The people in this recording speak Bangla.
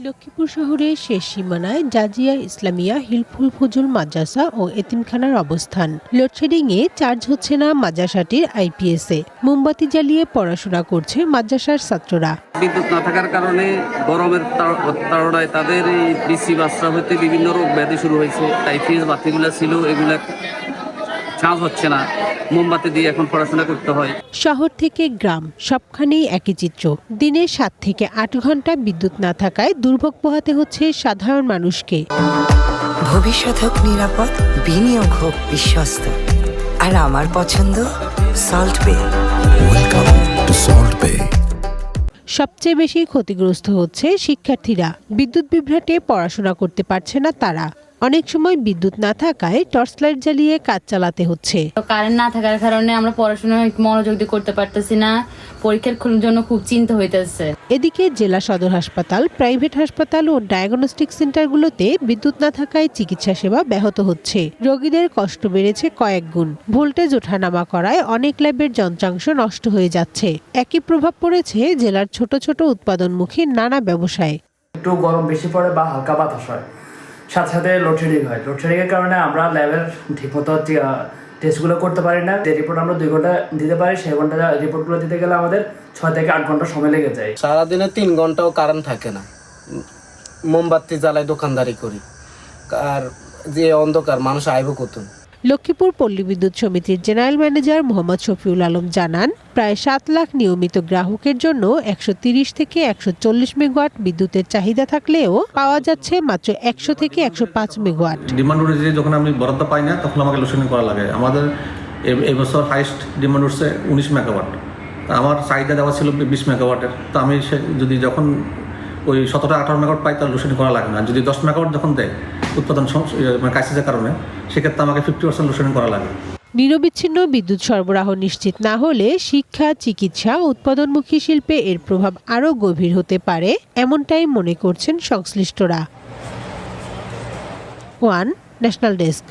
লক্ষ্মীপুর শহরের শেষ সীমানায় জাজিয়া ইসলামিয়া হিলফুল ফুজুল মাদ্রাসা ও এতিমখানার অবস্থান। লোডশেডিংয়ে চার্জ হচ্ছে না মাদ্রাসাটির আইপিএসে। মোমবাতি জ্বালিয়ে পড়াশোনা করছে মাদ্রাসার ছাত্ররা। বিদ্যুৎ না থাকার কারণে গরমের তাড়নায় তাদের এই পিসি বাচ্চা হইতে বিভিন্ন রোগ ব্যাধি শুরু হয়েছে। আইপিএস বাতিগুলো ছিল, এগুলা চার্জ হচ্ছে না, মোমবাতি দিয়ে এখন পড়াশোনা করতে হয়। শহর থেকে গ্রাম সবখানেই একই চিত্র। দিনে 7 থেকে 8 ঘন্টা বিদ্যুৎ না থাকায় দুর্ভোগ পোহাতে হচ্ছে সাধারণ মানুষকে। ভবিষ্যৎ হোক নিরাপদ, বিনিয়োগ হোক বিশ্বস্ত, আর আমার পছন্দ সল্ট বে। ওয়েলকাম টু সল্ট বে। সবচেয়ে বেশি ক্ষতিগ্রস্ত হচ্ছে শিক্ষার্থীরা। বিদ্যুৎ বিভ্রাটে পড়াশোনা করতে পারছে না তারা। অনেক সময় বিদ্যুৎ না থাকায় টর্চ লাইট জ্বালিয়ে কাজ চালাতে হচ্ছে। কারেন্ট না থাকার কারণে আমরা পড়াশোনায় মনোযোগ দিয়ে করতে পারতেছি না, পরীক্ষার জন্য খুব চিন্তা হইতেছে। এদিকে জেলা সদর হাসপাতাল, প্রাইভেট হাসপাতাল ও ডায়াগনস্টিক সেন্টারগুলোতে বিদ্যুৎ না থাকায় চিকিৎসা সেবা ব্যাহত হচ্ছে। রোগীদের কষ্ট বেড়েছে কয়েক গুণ। ভোল্টেজ ওঠানামা করায় অনেক ল্যাবের যন্ত্রাংশ নষ্ট হয়ে যাচ্ছে। একই প্রভাব পড়েছে জেলার ছোট ছোট উৎপাদনমুখী নানা ব্যবসায়। একটু গরম বেশি পড়ে বা হালকা বাতাস হয়, সাথে সাথে লোডশেডিং হয়। লোডশেডিংয়ের কারণে আমরা ল্যাবের ঠিকমতো টেস্টগুলো করতে পারি না। যে রিপোর্ট আমরা 2 ঘন্টা দিতে পারি, সেই ঘন্টা রিপোর্টগুলো দিতে গেলে আমাদের 6 থেকে 8 ঘন্টা সময় লেগে যায়। সারাদিনে 3 ঘন্টাও কারেন্ট থাকে না। মোমবাতি জ্বালাই দোকানদারি করি, আর যে অন্ধকার মানুষ আইব কত। লক্ষ্মীপুর পল্লী বিদ্যুৎ সমিতির জেনারেল ম্যানেজার মোহাম্মদ শফিউল আলম জানান, প্রায় 7 লাখ নিয়মিত গ্রাহকের জন্য 130 থেকে 140 মেগাওয়াট বিদ্যুতের চাহিদা থাকলেও পাওয়া যাচ্ছে মাত্র 100 থেকে 105 মেগাওয়াট। ডিমান্ড অনুযায়ী যখন আমি বরাদ্দ পাই না, তখন আমাকে লোডশেডিং করা লাগে। আমাদের এবছর হাইস্ট ডিমান্ড উঠছে 19 মেগাওয়াট। আমার চাহিদা দেওয়া ছিল 20 মেগাওয়াটের। তো আমি যদি যখন ওই 17-18 মেগাওয়াট পাই, তাহলে লোডশেডিং করা লাগে না। যদি 10 মেগাওয়াট যখন দেয় উৎপাদন ক্রাইসিসের কারণে, সেক্ষেত্রে আমাকে 50% লোডশেডিং করা লাগে। নিরবিচ্ছিন্ন বিদ্যুৎ সরবরাহ নিশ্চিত না হলে শিক্ষা, চিকিৎসা, উৎপাদনমুখী শিল্পে এর প্রভাব আরও গভীর হতে পারে, এমনটাই মনে করছেন সংশ্লিষ্টরা। One national desk.